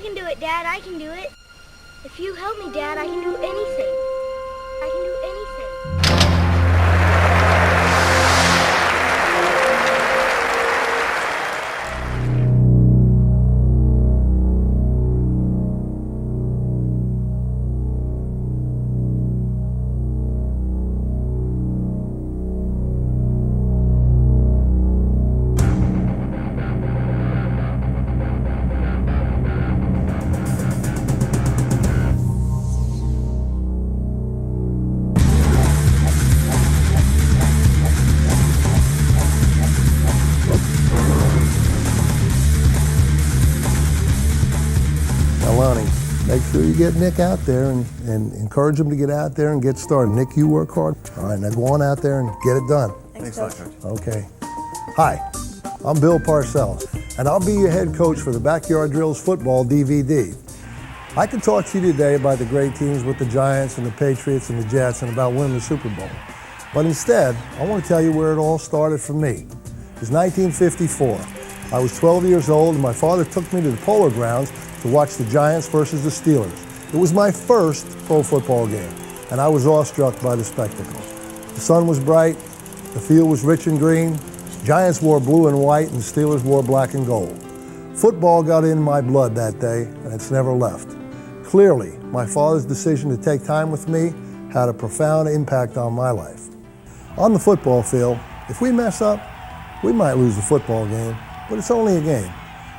can do it, Dad. I can do it. If you help me, Dad, I can do anything. I can do anything. Make sure you get Nick out there and encourage him to get out there and get started. Nick, you work hard. All right, now go on out there and get it done. Thanks, Coach. Okay. Hi, I'm Bill Parcells, and I'll be your head coach for the Backyard Drills Football DVD. I can talk to you today about the great teams with the Giants and the Patriots and the Jets and about winning the Super Bowl. But instead, I want to tell you where it all started for me. It was 1954. I was 12 years old, and my father took me to the Polo Grounds to watch the Giants versus the Steelers. It was my first pro football game, and I was awestruck by the spectacle. The sun was bright, the field was rich and green, Giants wore blue and white, and Steelers wore black and gold. Football got in my blood that day, and it's never left. Clearly, my father's decision to take time with me had a profound impact on my life. On the football field, if we mess up, we might lose the football game, but it's only a game.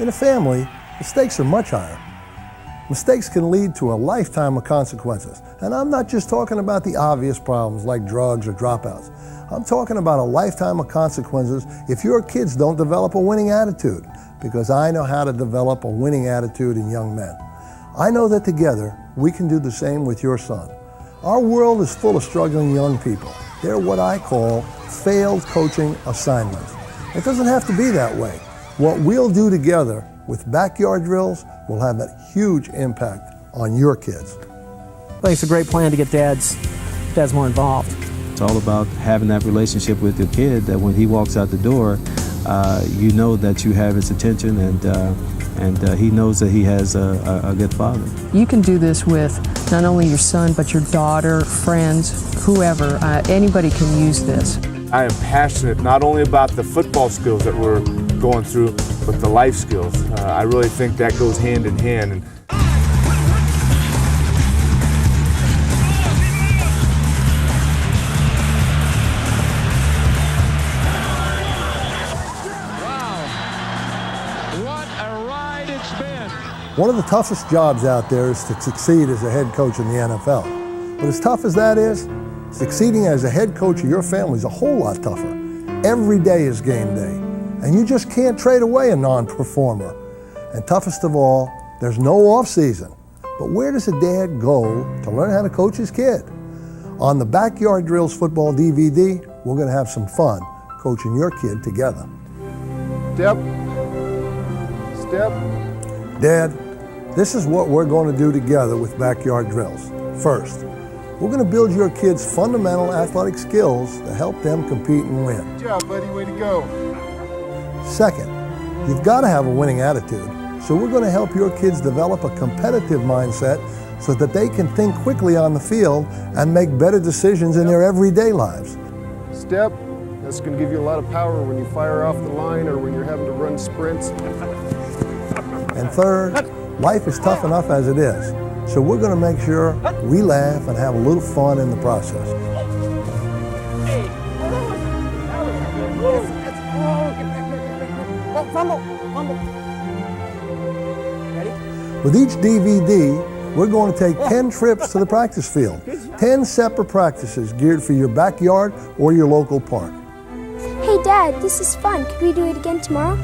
In a family, the stakes are much higher. Mistakes can lead to a lifetime of consequences. And I'm not just talking about the obvious problems like drugs or dropouts. I'm talking about a lifetime of consequences if your kids don't develop a winning attitude, because I know how to develop a winning attitude in young men. I know that together, we can do the same with your son. Our world is full of struggling young people. They're what I call failed coaching assignments. It doesn't have to be that way. What we'll do together with backyard drills will have a huge impact on your kids. I think it's a great plan to get dads more involved. It's all about having that relationship with your kid that when he walks out the door, you know that you have his attention and he knows that he has a good father. You can do this with not only your son, but your daughter, friends, whoever. Anybody can use this. I am passionate not only about the football skills that we're going through, but the life skills. I really think that goes hand in hand. And one of the toughest jobs out there is to succeed as a head coach in the NFL. But as tough as that is, succeeding as a head coach of your family is a whole lot tougher. Every day is game day, and you just can't trade away a non-performer. And toughest of all, there's no off-season. But where does a dad go to learn how to coach his kid? On the Backyard Drills Football DVD, we're going to have some fun coaching your kid together. Step. Step. Dad, this is what we're going to do together with Backyard Drills. First, we're going to build your kids fundamental athletic skills to help them compete and win. Good job, buddy. Way to go. Second, you've got to have a winning attitude. So we're going to help your kids develop a competitive mindset so that they can think quickly on the field and make better decisions in their everyday lives. Step. That's going to give you a lot of power when you fire off the line or when you're having to run sprints. And third, life is tough enough as it is. So we're going to make sure we laugh and have a little fun in the process. With each DVD, we're going to take 10 trips to the practice field. 10 separate practices geared for your backyard or your local park. Hey, Dad, this is fun. Could we do it again tomorrow?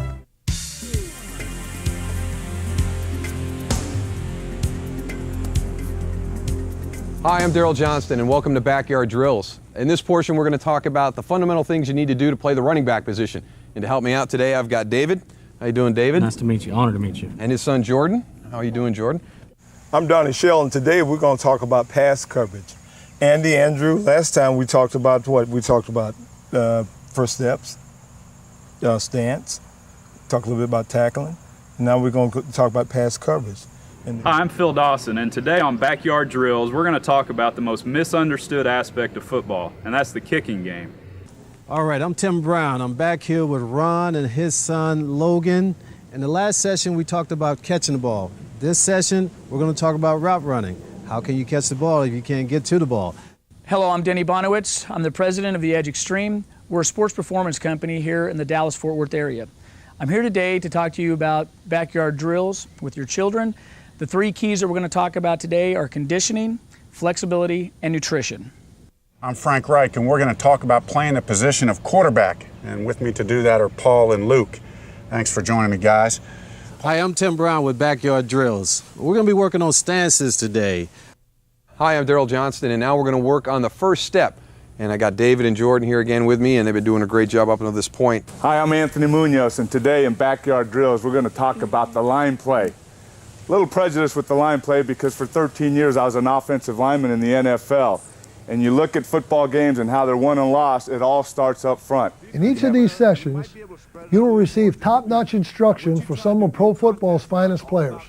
Hi, I'm Daryl Johnston, and welcome to Backyard Drills. In this portion, we're going to talk about the fundamental things you need to do to play the running back position. And to help me out today, I've got David. How you doing, David? Nice to meet you. Honored to meet you. And his son, Jordan. How are you doing, Jordan? I'm Donnie Shell, and today we're going to talk about pass coverage. Andy, Andrew, last time we talked about what? We talked about first steps, stance, talk a little bit about tackling. Now we're going to talk about pass coverage. Hi, I'm Phil Dawson, and today on Backyard Drills, we're going to talk about the most misunderstood aspect of football, and that's the kicking game. All right, I'm Tim Brown. I'm back here with Ron and his son, Logan. In the last session, we talked about catching the ball. This session, we're going to talk about route running. How can you catch the ball if you can't get to the ball? Hello, I'm Denny Bonowitz. I'm the president of the Edge Extreme. We're a sports performance company here in the Dallas-Fort Worth area. I'm here today to talk to you about backyard drills with your children. The three keys that we're going to talk about today are conditioning, flexibility, and nutrition. I'm Frank Reich, and we're going to talk about playing the position of quarterback. And with me to do that are Paul and Luke. Thanks for joining me, guys. Hi, I'm Tim Brown with Backyard Drills. We're going to be working on stances today. Hi, I'm Daryl Johnston, and now we're going to work on the first step. And I got David and Jordan here again with me, and they've been doing a great job up until this point. Hi, I'm Anthony Munoz, and today in Backyard Drills, we're going to talk about the line play. A little prejudice with the line play because for 13 years I was an offensive lineman in the NFL. And you look at football games and how they're won and lost, it all starts up front. In each of these sessions, you will receive top-notch instruction for some of pro football's finest players.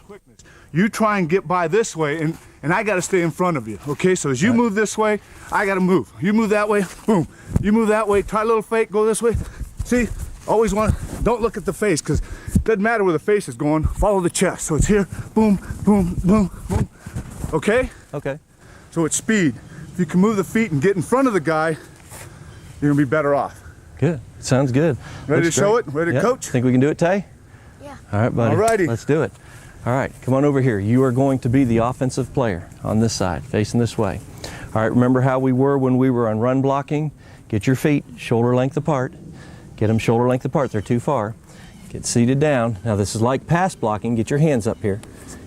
You try and get by this way, and I got to stay in front of you, okay? So as you move this way, I got to move. You move that way, boom. You move that way, try a little fake, go this way. See, always don't look at the face, because it doesn't matter where the face is going, follow the chest. So it's here, boom, boom, boom, boom. Okay? Okay. So it's speed. If you can move the feet and get in front of the guy, you're going to be better off. Good. Sounds good. Ready to show it? Ready to coach? Think we can do it, Tay? Yeah. All right, buddy. All righty. Let's do it. All right, come on over here. You are going to be the offensive player on this side, facing this way. All right, remember how we were when we were on run blocking? Get your feet shoulder length apart. Get them shoulder length apart. They're too far. Get seated down. Now this is like pass blocking. Get your hands up here.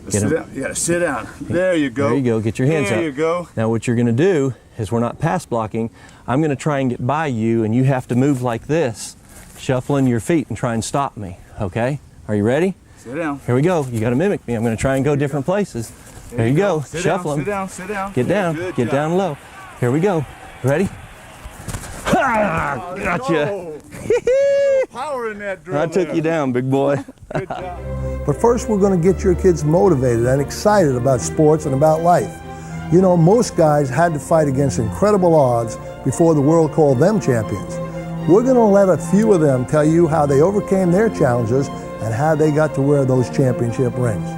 Sit down. You got to sit down. There you go. There you go. Get your hands up. There you go. Now what you're going to do is we're not pass blocking. I'm going to try and get by you, and you have to move like this, shuffling your feet and try and stop me, okay? Are you ready? Sit down. Here we go. You got to mimic me. I'm going to try and go different places. There you go. Shuffle them. Sit down. Sit down. Get down. Get down low. Here we go. Ready? Ha! Gotcha. Power in that drill. I took you down, big boy. Good job. But first, we're going to get your kids motivated and excited about sports and about life. You know, most guys had to fight against incredible odds before the world called them champions. We're going to let a few of them tell you how they overcame their challenges and how they got to wear those championship rings.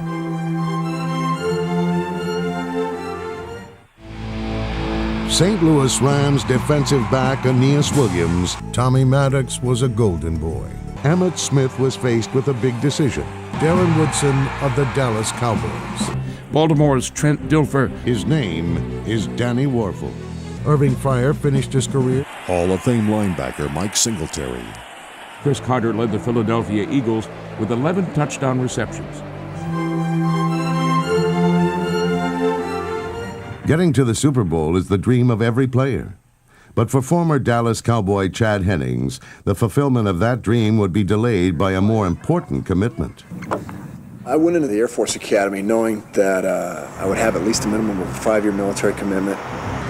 St. Louis Rams defensive back Aeneas Williams, Tommy Maddox was a golden boy. Emmitt Smith was faced with a big decision. Darren Woodson of the Dallas Cowboys. Baltimore's Trent Dilfer. His name is Danny Warfel. Irving Fryer finished his career. Hall of Fame linebacker Mike Singletary. Chris Carter led the Philadelphia Eagles with 11 touchdown receptions. Getting to the Super Bowl is the dream of every player. But for former Dallas Cowboy Chad Hennings, the fulfillment of that dream would be delayed by a more important commitment. I went into the Air Force Academy knowing that I would have at least a minimum of a 5-year military commitment.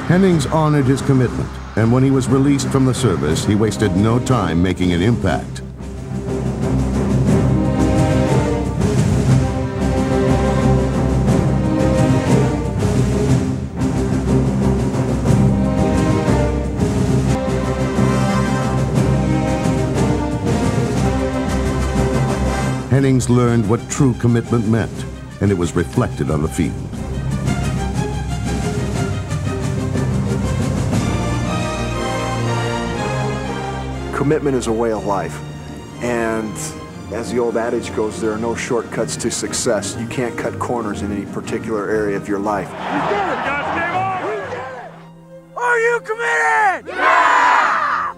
Hennings honored his commitment, and when he was released from the service, he wasted no time making an impact. Hennings learned what true commitment meant, and it was reflected on the field. Commitment is a way of life, and as the old adage goes, there are no shortcuts to success. You can't cut corners in any particular area of your life. Are you committed? Yeah!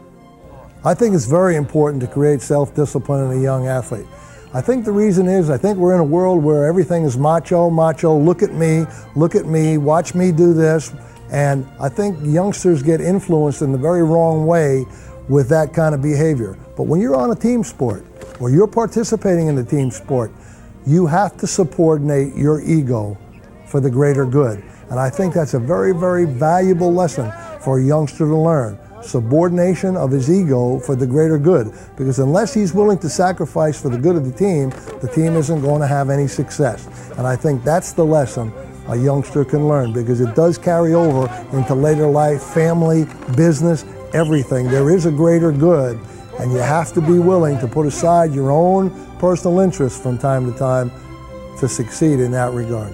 I think it's very important to create self-discipline in a young athlete. I think the reason is, I think we're in a world where everything is macho, look at me, watch me do this. And I think youngsters get influenced in the very wrong way with that kind of behavior. But when you're on a team sport, or you're participating in a team sport, you have to subordinate your ego for the greater good. And I think that's a very, very valuable lesson for a youngster to learn. subordination of his ego for the greater good. Because unless he's willing to sacrifice for the good of the team isn't going to have any success. And I think that's the lesson a youngster can learn, because it does carry over into later life, family, business, everything. There is a greater good, and you have to be willing to put aside your own personal interests from time to time to succeed in that regard.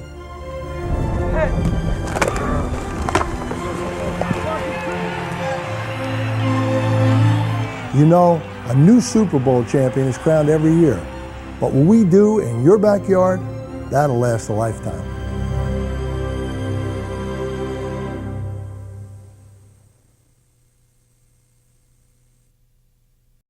You know, a new Super Bowl champion is crowned every year. But what we do in your backyard, that'll last a lifetime.